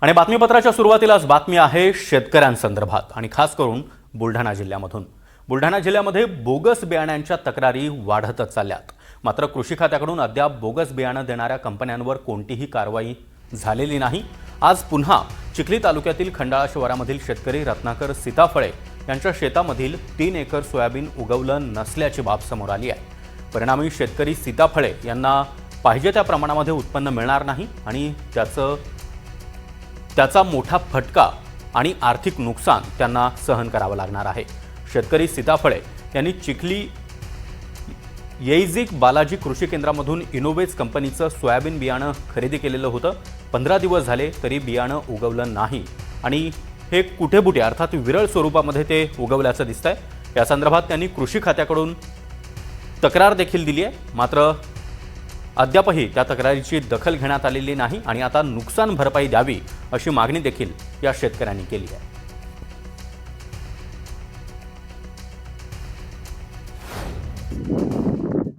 आणि बातमीपत्राच्या सुरुवातीलाच बातमी आहे शेतकऱ्यांसंदर्भात आणि खास करून बुलढाणा जिल्ह्यामधून। बुलढाणा जिल्ह्यामध्ये बोगस बियाण्यांच्या तक्रारी वाढतच चालल्यात। मात्र कृषी खात्याकडून अद्याप बोगस बियाणं देणाऱ्या कंपन्यांवर कोणतीही कारवाई झालेली नाही। आज पुन्हा चिखली तालुक्यातील खंडाळा शिवारामधील शेतकरी रत्नाकर सीताफळे यांच्या शेतामधील 3 एकर सोयाबीन उगवलं नसल्याची बाब समोर आली आहे। परिणामी शेतकरी सीताफळे यांना पाहिजे त्या प्रमाणामध्ये उत्पन्न मिळणार नाही आणि त्याचा मोठा फटका आणि आर्थिक नुकसान त्यांना सहन करावं लागणार आहे। शेतकरी सीताफळे यांनी चिखली येईजिक बालाजी कृषी केंद्रामधून इनोवेज कंपनीचं सोयाबीन बियाणं खरेदी केलेलं होतं। 15 दिवस झाले तरी बियाणं उगवलं नाही आणि हे कुठेबुटे अर्थात विरळ स्वरूपामध्ये ते उगवल्याचं दिसतंय। या संदर्भात त्यांनी कृषी खात्याकडून तक्रार देखील दिली आहे, मात्र अद्यापही त्या तक्रारीची दखल घेण्यात आलेली नाही आणि आता नुकसान भरपाई द्यावी अशी मागणी देखील या शेतकऱ्यांनी केली आहे।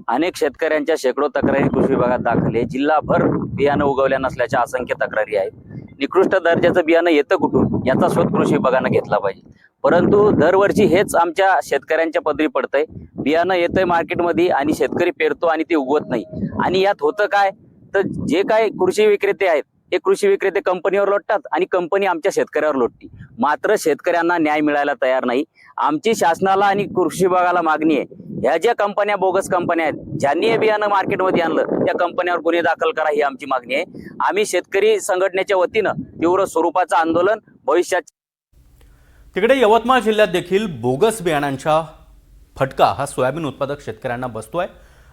अनेक शेतकऱ्यांच्या शेकडो तक्रारी कृषी विभागात दाखल आहे। जिल्हाभर बियाणं उगवल्या नसल्याच्या असंख्य तक्रारी आहेत। निकृष्ट दर्जाचं बियाणं येतं कुठून याचा शोध कृषी विभागानं घेतला पाहिजे, परंतु दरवर्षी हेच आमच्या शेतकऱ्यांच्या पदरी पडतंय। बियाणं येतंय मार्केटमध्ये आणि शेतकरी पेरतो आणि ते उगवत नाही। आणि यात होतं काय, तर जे काय कृषी विक्रेते आहेत हे कृषी विक्रेते कंपनीवर लोटतात आणि कंपनी आमच्या शेतकऱ्यावर लोटते। मात्र शेतकऱ्यांना न्याय मिळायला तयार नाही। आमची शासनाला आणि कृषी विभागाला मागणी आहे, ह्या ज्या कंपन्या बोगस कंपन्या आहेत ज्यांनी हे बियाणं मार्केटमध्ये आणलं त्या कंपन्यांवर गुन्हे दाखल करा ही आमची मागणी आहे। आम्ही शेतकरी संघटनेच्या वतीनं तीव्र स्वरूपाचं आंदोलन भविष्यात। तिकडे यवतमाळ जिल्ह्यात देखील बोगस बियाणांचा फटका हा सोयाबीन उत्पादक शेतकऱ्यांना बसतोय।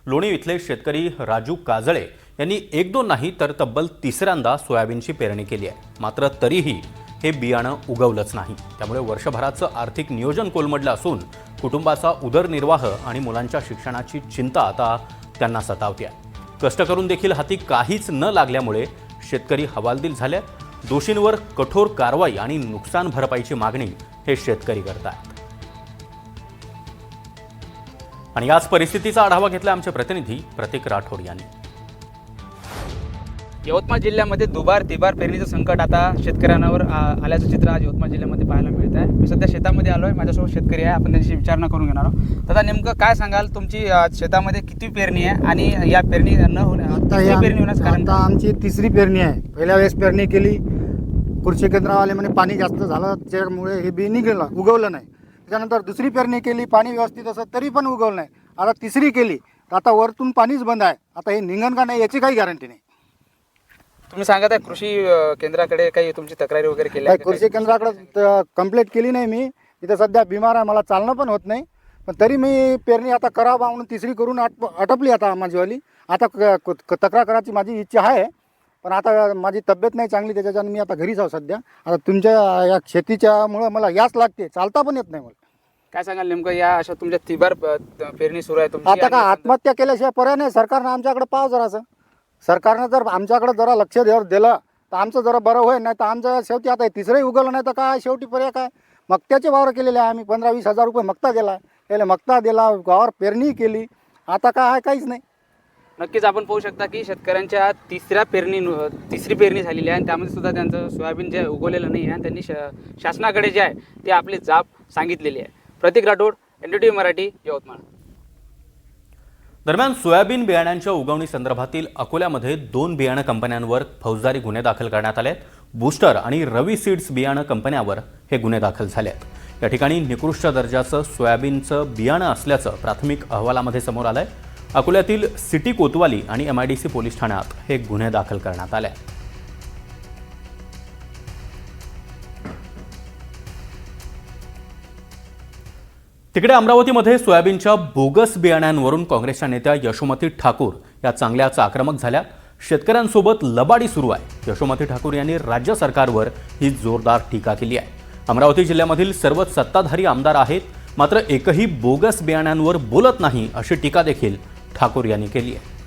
लोणी इथले शेतकरी राजू काजळे यांनी 1-2 नाही तर तब्बल 3ऱ्यांदा सोयाबीनची पेरणी केली आहे, मात्र तरीही हे बियाणं उगवलंच नाही। त्यामुळे वर्षभराचं आर्थिक नियोजन कोलमडलं असून कुटुंबाचा उदरनिर्वाह आणि मुलांच्या शिक्षणाची चिंता आता त्यांना सतावते आहे। कष्ट करून देखील हाती काहीच न लागल्यामुळे शेतकरी हवालदिल झाले। दोषींवर कठोर कारवाई आणि नुकसान भरपाईची मागणी हे शेतकरी करतात। आणि याच परिस्थितीचा आढावा घेतला आमचे प्रतिनिधी प्रतीक राठोड यांनी। यवतमाळ जिल्ह्यामध्ये दुबार तिबार पेरणीचं संकट आता शेतकऱ्यांवर आल्याचं चित्र आज यवतमाळ जिल्ह्यामध्ये पाहायला मिळत आहे। मी सध्या शेतामध्ये आलो आहे, माझ्यासोबत शेतकरी आहे, आपण त्यांची विचारणा करून घेणार आहोत। दादा, नेमकं काय सांगाल, तुमची शेतामध्ये किती पेरणी आहे आणि या पेरणी न होण्याचं कारण? आता आमची 3री पेरणी आहे। पहिल्या वेळेस पेरणी केली, कृषी केंद्रावाले म्हणे पाणी जास्त झालं त्याच्यामुळे हे बी निघालं, उगवलं नाही। त्याच्यानंतर 2री पेरणी केली, पाणी व्यवस्थित असं तरी पण उगवलं नाही। आता 3री केली तर आता वरतून पाणीच बंद आहे। आता हे निघन का नाही याची काही गॅरंटी नाही। तुम्ही सांगत आहे कृषी केंद्राकडे काही तुमची तक्रारी वगैरे केली आहे? कृषी केंद्राकडे कंप्लेंट केली नाही मी, इथं सध्या बिमार आहे, मला चालणं पण होत नाही, पण तरी मी पेरणी आता करावं म्हणून 3री करून आटपली आता माझीवाली। आता तक्रार करायची माझी इच्छा आहे, पण आता माझी तब्येत नाही चांगली, त्याच्यानं मी आता घरीच आहो सध्या। आता तुमच्या या शेतीच्यामुळं मला याच लागते, चालता पण येत नाही मला। काय सांगाल नेमकं या अशा तुमच्या तिबार पेरणी सुरू आहे तुमची? आता का आत्महत्या केल्याशिवाय पर्याय नाही। सरकारनं आमच्याकडे पाहावं जरासं, सरकारनं जर आमच्याकडे जरा लक्ष दिलं तर आमचं जरा बरं होईल। नाही तर आमचं शेवटी आता 3रंही उगवलं नाही तर काय शेवटी पर्याय काय? मक्त्याचे वावर केलेले आहे आम्ही, 15-20 हजार रुपये मक्ता दिला, त्याला मक्ता दिला, वावर पेरणी केली, आता काय आहे काहीच नाही। नक्कीच आपण पाहू शकता की शेतकऱ्यांच्या 3री पेरणी झालेली आहे आणि त्यामध्ये सुद्धा त्यांचं सोयाबीन जे उगवलेलं नाही आहे आणि त्यांनी शासनाकडे जे आहे ते आपली जाब सांगितलेली आहे। प्रतीक राठोड, NDTV मराठी, यवतमाळ। दरम्यान सोयाबीन बियाण्यांच्या उगवणी संदर्भातील अकोल्यामध्ये 2 बियाणं कंपन्यांवर फौजदारी गुन्हे दाखल करण्यात आले आहेत। बूस्टर आणि रवी सीड्स बियाणं कंपन्यांवर हे गुन्हे दाखल झाले आहेत। या ठिकाणी निकृष्ट दर्जाचं सोयाबीनचं बियाणं असल्याचं प्राथमिक अहवालामध्ये समोर आलंय। अकोल्यातील सिटी कोतवाली आणि MIDC पोलीस ठाण्यात हे गुन्हे दाखल करण्यात आले आहेत। तिकडे अमरावतीमध्ये सोयाबीनच्या बोगस बियाण्यांवरून काँग्रेसच्या नेत्या यशोमती ठाकूर या चांगल्याच आक्रमक झाल्या। शेतकऱ्यांसोबत लबाडी सुरू आहे। यशोमती ठाकूर यांनी राज्य सरकारवर ही जोरदार टीका केली आहे। अमरावती जिल्ह्यामधील सर्वच सत्ताधारी आमदार आहेत, मात्र एकही बोगस बियाण्यांवर बोलत नाही अशी टीका देखील ठाकूर यांनी केली आहे।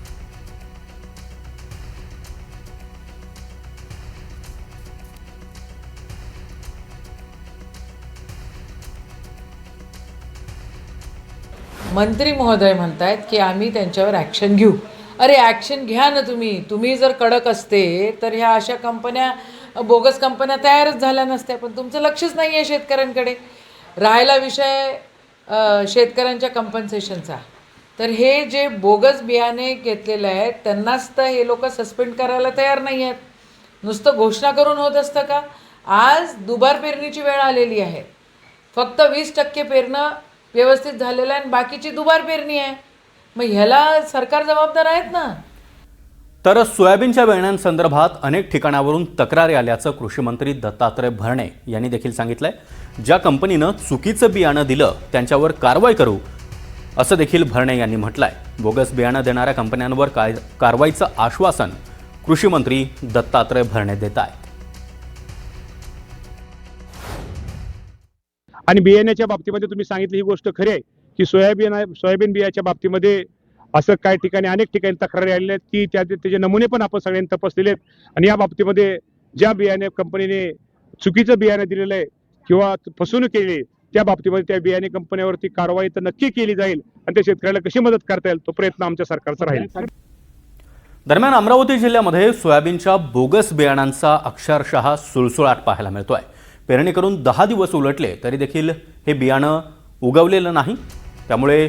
मंत्री महोदय म्हणतायत की आम्ही त्यांच्यावर ॲक्शन घेऊ। अरे ॲक्शन घ्या ना तुम्ही जर कडक असते तर ह्या अशा कंपन्या बोगस कंपन्या तयारच झाल्या नसत्या. पण तुमचं लक्षच नाही आहे शेतकऱ्यांकडे. राहिला विषय शेतकऱ्यांच्या कम्पन्सेशनचा, तर हे जे बोगस बियाणे घेतलेले आहेत त्यांनाच तर हे लोक सस्पेंड करायला तयार नाही आहेत. नुसतं घोषणा करून होत असतं का? आज दुबार पेरणीची वेळ आलेली आहे. फक्त 20% पेरणं व्यवस्थित झालेलं आहे आणि बाकीची दुबार पेरणी आहे. मग ह्याला सरकार जबाबदार आहेत ना. तर सोयाबीनच्या बियाण्यांसंदर्भात अनेक ठिकाणावरून तक्रारी आल्याचं कृषी मंत्री दत्तात्रय भरणे यांनी देखील सांगितलंय. ज्या कंपनीनं चुकीचं बियाणं दिलं त्यांच्यावर कारवाई करू असं देखील भरणे यांनी म्हटलंय. बोगस बियाणं देणाऱ्या कंपन्यांवर कारवाईचं आश्वासन कृषी मंत्री दत्तात्रय भरणे देत आहेत. आणि बियाण्याच्या बाबतीमध्ये तुम्ही सांगितली ही गोष्ट खरी आहे की सोयाबीन बियाच्या बाबतीमध्ये असं काही ठिकाणी अनेक ठिकाणी तक्रारी आलेल्या आहेत की त्याचे नमुने पण आपण सगळ्यांनी तपासलेले आहेत. आणि या बाबतीमध्ये ज्या बियाणे कंपनीने चुकीचं बियाणे दिलेलं आहे किंवा फसवणूक केली त्या बाबतीमध्ये त्या बियाणे कंपन्यावरती कारवाई तर नक्की केली जाईल आणि त्या शेतकऱ्याला कशी मदत करता येईल तो प्रयत्न आमच्या सरकारचा राहील. दरम्यान अमरावती जिल्ह्यामध्ये सोयाबीनच्या बोगस बियाणांचा अक्षरशः सुळसुळाट पाहायला मिळतोय. पेरणी करून 10 दिवस उलटले तरी देखील हे बियाणं उगवलेलं नाही. त्यामुळे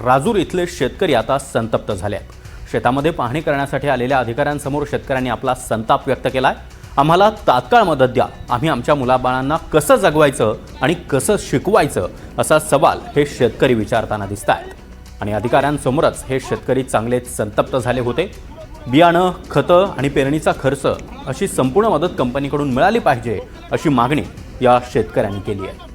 राजूर इथले शेतकरी आता संतप्त झाले आहेत. शेतामध्ये पाहणी करण्यासाठी आलेल्या अधिकाऱ्यांसमोर शेतकऱ्यांनी आपला संताप व्यक्त केलाय. आम्हाला तात्काळ मदत द्या, आम्ही आमच्या मुलाबाळांना कसं जगवायचं आणि कसं शिकवायचं असा सवाल हे शेतकरी विचारताना दिसत आहेत. आणि अधिकाऱ्यांसमोरच हे शेतकरी चांगलेच संतप्त झाले होते. बियाणं, खतं आणि पेरणीचा खर्च अशी संपूर्ण मदत कंपनीकडून मिळाली पाहिजे अशी मागणी या शेतकऱ्यांनी केली आहे.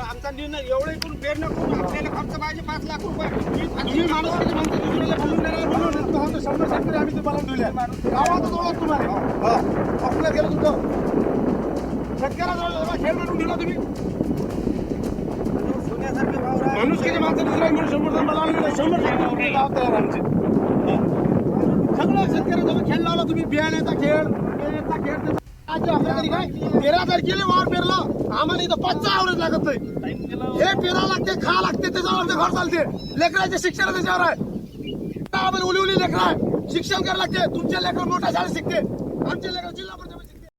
आमचा निर्णय एवढे करून पेरणं करून आपल्याला खर्च पाहिजे 5 लाख रुपये. तुम्ही माणूस किती म्हणते दुसऱ्याला बोलून देणार बोलून 100 शेतकरी आम्ही तुम्हाला दिले गावातच ओळख तुम्हाला आपल्या गेलं तुमचं शेतकऱ्याजवळ खेळ म्हणून दिला तुम्ही माणूस किती माणसं दुसऱ्या म्हणून 100 जण बोलावले 100 शेतकरी गावात तयार आमचे सगळ्या शेतकऱ्याजवळ खेळ लावला तुम्ही. बियाण्याचा खेळ आज आपल्याकडे काय 13 तारखेला वावर पेरला आम्हाला इथं 5चा आवरेज लागत नाही. हे पेरा लागते खा लागते त्याच्यावर ते घर चालते. लेकराचे शिक्षण त्याच्यावर आहे. आम्हाला उली लेकर आहे शिक्षण करायला लागते. तुमच्या लेकर मोठ्या शाळेत शिकते आमच्या लेकर जिल्हा